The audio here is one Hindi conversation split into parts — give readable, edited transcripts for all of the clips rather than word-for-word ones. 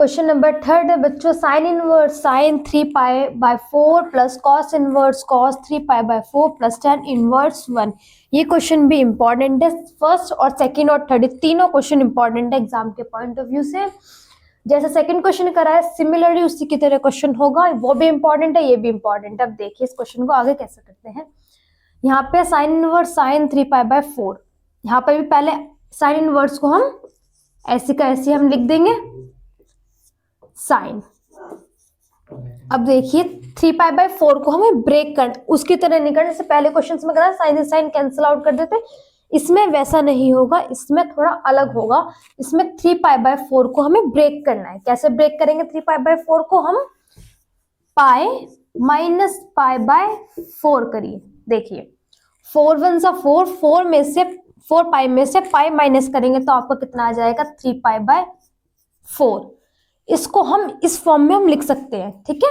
क्वेश्चन नंबर 3 है बच्चों, sine inverse sine 3π/4 plus cos inverse cos 3π/4 plus tan inverse 1। ये क्वेश्चन भी इंपॉर्टेंट है। फर्स्ट और सेकंड और थर्ड तीनों क्वेश्चन इंपॉर्टेंट है एग्जाम के पॉइंट ऑफ व्यू से। जैसे सेकंड क्वेश्चन करा है सिमिलरली उसी की तरह क्वेश्चन होगा, वो भी इंपॉर्टेंट है, ये भी इंपॉर्टेंट है। अब देखिए इस क्वेश्चन को आगे कैसे करते हैं। यहाँ पे साइन इनवर्स साइन 3π/4, यहाँ पे भी पहले साइन इनवर्स को हम ऐसे का ऐसे हम लिख देंगे साइन। अब देखिए 3π/4 को हमें ब्रेक कर उसकी तरह नहीं करना, जैसे पहले क्वेश्चंस में करा साइन से साइन कैंसिल आउट कर देते, इसमें वैसा नहीं होगा, इसमें थोड़ा अलग होगा। इसमें 3π/4 को हमें ब्रेक करना है। कैसे ब्रेक करेंगे 3π/4 को? हम पाई माइनस π/4 करिए। देखिए 4 1 सा 4, 4π में से पाई माइनस करेंगे तो आपको कितना आ जाएगा 3π/4। इसको हम इस फॉर्म में हम लिख सकते हैं, ठीक है।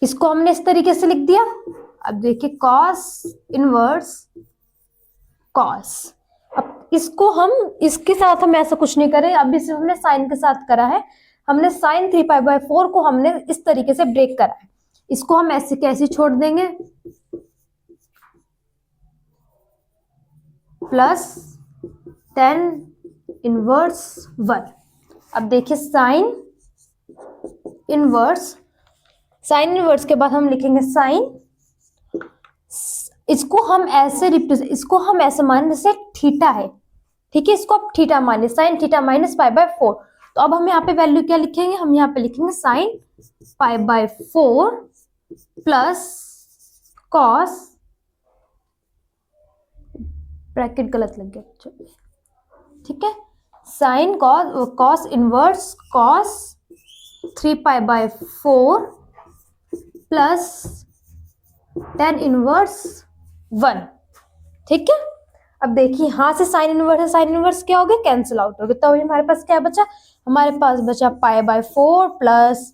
इसको हमने इस तरीके से लिख दिया। अब देखिए कॉस इनवर्स कॉस, अब इसको हम इसके साथ हम ऐसा कुछ नहीं करें, अभी सिर्फ हमने साइन के साथ करा है। हमने साइन 3π/4 को हमने इस तरीके से ब्रेक करा है, इसको हम ऐसे कैसे छोड़ देंगे प्लस tan इनवर्स 1। अब देखिए साइन इनवर्स के बाद हम लिखेंगे साइन, इसको हम ऐसे इसको हम ऐसे मान जैसे थीटा है, ठीक है, इसको आप थीटा मानिए, साइन थीटा माइनस π/4। तो अब हम यहाँ पे वैल्यू क्या लिखेंगे? हम यहाँ पे लिखेंगे साइन π/4 प्लस कॉस, ब्रैकेट गलत लग गया, ठीक है, sine cos inverse cos 3π/4 plus tan inverse 1, ठीक है। अब देखिए यहां से साइन इनवर्स है, साइन इनवर्स क्या हो गया? कैंसिल आउट हो गया। तो अभी हमारे पास क्या बचा? हमारे पास बचा π/4 plus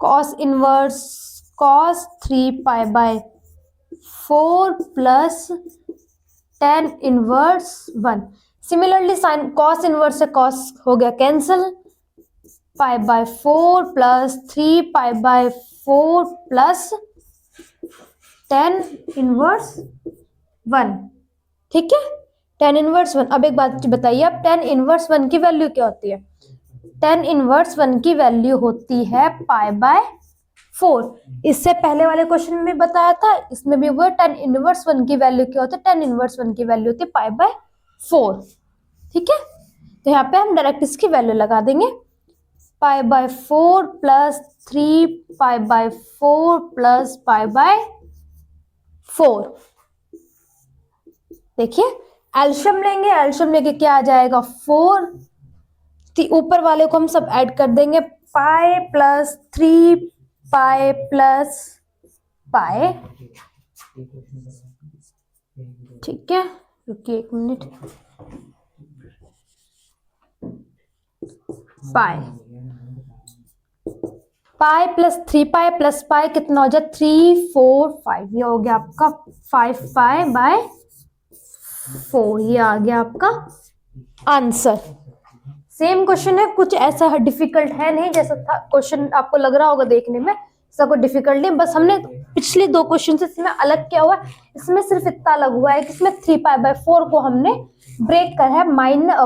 cos inverse cos 3π/4 plus tan inverse 1। Similarly sine cos inverse से कॉस हो गया cancel, π/4 plus 3π/4 plus tan inverse 1, ठीक है, tan इनवर्स 1। अब एक बात बताइए, अब tan इनवर्स 1 की वैल्यू क्या होती है? tan इनवर्स 1 की वैल्यू होती है π/4। इससे पहले वाले क्वेश्चन में बताया था, इसमें भी वो tan इनवर्स 1 की वैल्यू क्या होती है? tan इनवर्स 1 की वैल्यू होती है π/4, ठीक है। तो यहाँ पे हम डायरेक्ट इसकी वैल्यू लगा देंगे, π/4 प्लस 3π/4 प्लस π/4। देखिए एल्शियम लेंगे, एल्शियम लेके क्या आ जाएगा 4, ऊपर वाले को हम सब ऐड कर देंगे, पाई प्लस 3π प्लस पाई, ठीक है। रुकिए एक minute, pi plus 3π plus pi कितना हो जाए 3 4 5, ये हो गया आपका 5π/4, ये आ गया आपका आंसर। सेम क्वेश्चन है, कुछ ऐसा डिफिकल्ट है नहीं, जैसा था क्वेश्चन आपको लग रहा होगा देखने में, ऐसा कोई डिफिकल्ट नहीं। बस हमने पिछले दो क्वेश्चन से इसमें अलग क्या हुआ, इसमें सिर्फ इतना अलग हुआ है कि इसमें 3π/4 को हमने ब्रेक कर है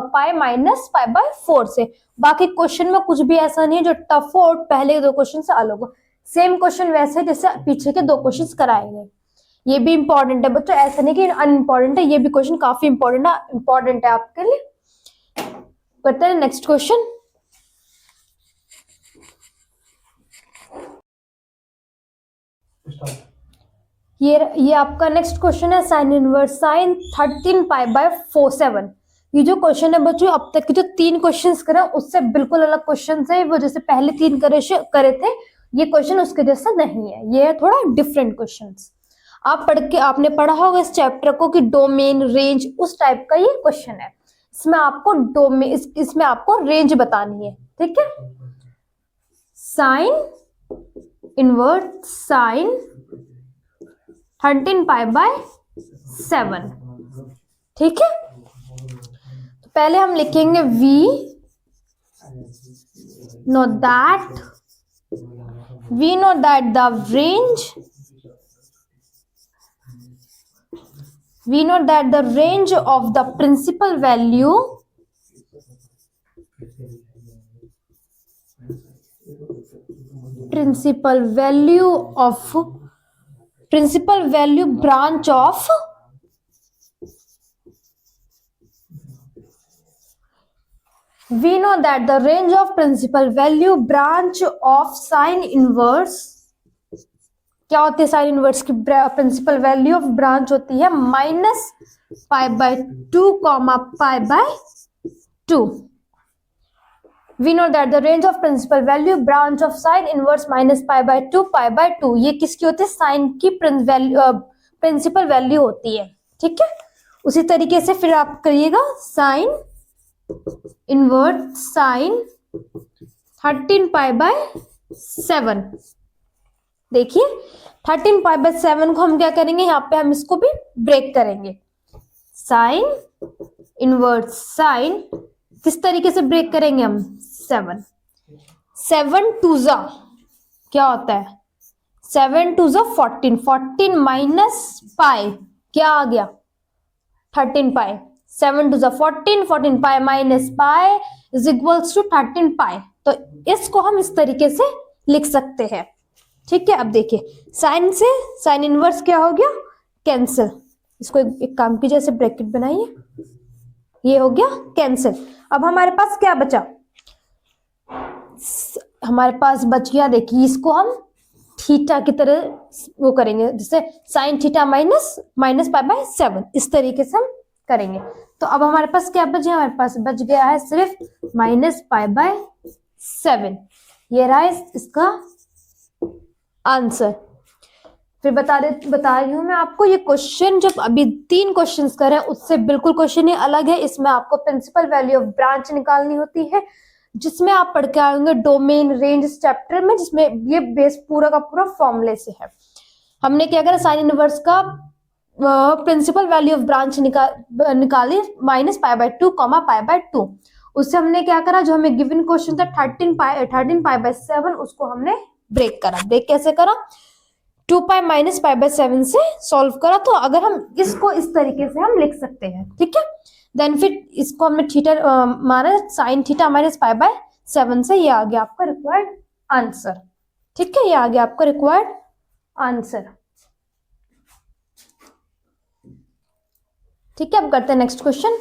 पाई माइनस π/4 से। बाकी क्वेश्चन में कुछ भी ऐसा नहीं है जो टफ हो और पहले दो क्वेश्चन से अलग हो। सेम क्वेश्चन वैसे जैसे पीछे के दो क्वेश्चन कराए गए। ये भी इंपॉर्टेंट है बच्चों, ऐसा नहीं कि अनइम्पॉर्टेंट है, ये भी क्वेश्चन काफी इंपॉर्टेंट है आपके लिए। करते हैं नेक्स्ट क्वेश्चन। ये आपका नेक्स्ट क्वेश्चन है साइन इनवर्स साइन 13π/47। ये जो क्वेश्चन है बच्चों, अब तक के जो 3 क्वेश्चंस करे उससे बिल्कुल अलग क्वेश्चंस है। वो जैसे पहले 3 करे थे, ये क्वेश्चन उसके जैसा नहीं है, ये है थोड़ा डिफरेंट क्वेश्चंस। आप आपने पढ़ा होगा इस चैप्टर को कि डोमेन रेंज, उस टाइप का ये क्वेश्चन है। इसमें आपको रेंज बतानी है, ठीक है। साइन इनवर्स साइन 13π/7, ठीक है। पहले हम लिखेंगे we know that the range of the principal value branch of we know that the range of principal value branch of sine inverse क्या होती है साइन इनवर्स की प्रिंसिपल वैल्यू ऑफ ब्रांच होती है -π/2 π/2 we know that the range of principal value branch of sine inverse -π/2 π/2 ये किसकी होती है साइन की प्रिंसिपल वैल्यू होती है ठीक है उसी तरीके से फिर आप करिएगा साइन इनवर्स साइन 13π/7 देखिए 13π/7 को हम क्या करेंगे यहाँ पे हम इसको भी ब्रेक करेंगे साइन इनवर्स साइन किस तरीके से ब्रेक करेंगे हम 7 2 जा क्या होता है 7 2 जा 14 14 माइनस पाई क्या आ गया 13 पाई 7 2 जा 14 14 pi minus pi is equals to 13 pi तो इसको हम इस तरीके से लिख सकते हैं ठीक है अब देखिए साइन से साइन इनवर्स क्या हो गया कैंसिल इसको एक काम कीजिए ऐसे ब्रैकेट बनाइए ये हो गया कैंसिल अब हमारे पास क्या बचा हमारे पास बच गया देखिए इसको हम थीटा की तरह वो करेंगे जैसे साइन थीटा -π/7 इस तरीके से हम करेंगे तो अब हमारे पास क्या बचे हमारे पास बच गया है सिर्फ -π/7 ये रहा इसका आंसर फिर बता रही हूँ मैं आपको ये क्वेश्चन जब अभी 3 क्वेश्चन करे उससे बिल्कुल क्वेश्चन ही अलग है इसमें आपको प्रिंसिपल वैल्यू ऑफ ब्रांच निकालनी होती है जिसमें आप पढ़ के आएंगे डोमेन रेंज चैप्टर में जिसमें ये बेस पूरा का पूरा फॉर्मूले से है हमने क्या करा साइन इनवर्स का प्रिंसिपल वैल्यू ऑफ ब्रांच निकाली -π/2 π/2 उससे हमने क्या करा जो हमें गिवन क्वेश्चन था 13π/7 उसको हमने ब्रेक करा ब्रेक कैसे करा 2π -π/7 से सॉल्व करा तो अगर हम इसको इस तरीके से हम लिख सकते हैं ठीक है देन फिर इसको हमने थीटा माना साइन थीटा -π/7 से ये आ गया आपका रिक्वायर्ड आंसर ठीक है ये आ गया आपका रिक्वायर्ड आंसर ठीक है अब करते हैं नेक्स्ट क्वेश्चन